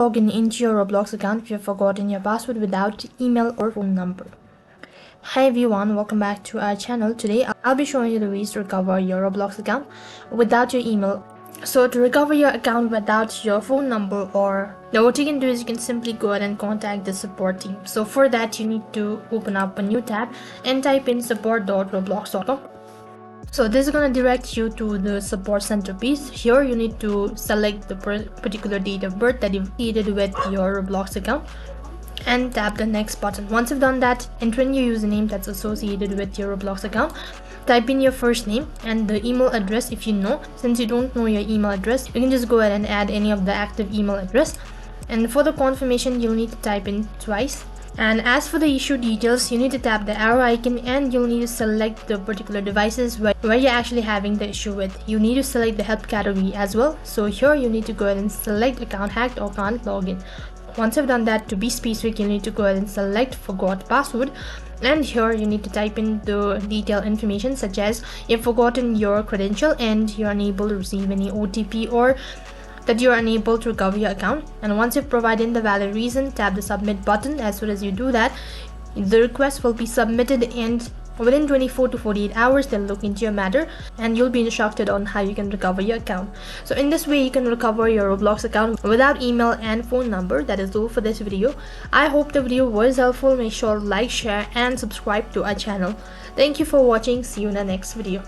Login into your Roblox account if you've forgotten your password without email or phone number. Hi everyone, welcome back to our channel. Today I'll be showing you the ways to recover your Roblox account without your email. So to recover your account without your phone number, or what you can do is you can simply go ahead and contact the support team. So for that you need to open up a new tab and type in support.roblox.com. So this is going to direct you to the support center piece. Here you need to select the particular date of birth that you've created with your Roblox account and tap the next button. Once you've done that, enter in your username that's associated with your Roblox account. Type in your first name and the email address if you know. Since you don't know your email address, you can just go ahead and add any of the active email address. And for the confirmation, you'll need to type in twice. And as for the issue details, you need to tap the arrow icon and you'll need to select the particular devices where you're actually having the issue with. You need to select the help category as well. So here you need to go ahead and select account hacked or can't log in. Once you've done that, to be specific, you need to go ahead and select forgot password. And here you need to type in the detailed information such as you've forgotten your credential and you're unable to receive any OTP, or that you are unable to recover your account. And once you've provided the valid reason, tap the submit button. As soon as you do that, the request will be submitted and within 24 to 48 hours they'll look into your matter and you'll be instructed on how you can recover your account. So in this way you can recover your Roblox account without email and phone number. That is all for this video. I hope the video was helpful. Make sure to like, share and subscribe to our channel. Thank you for watching. See you in the next video.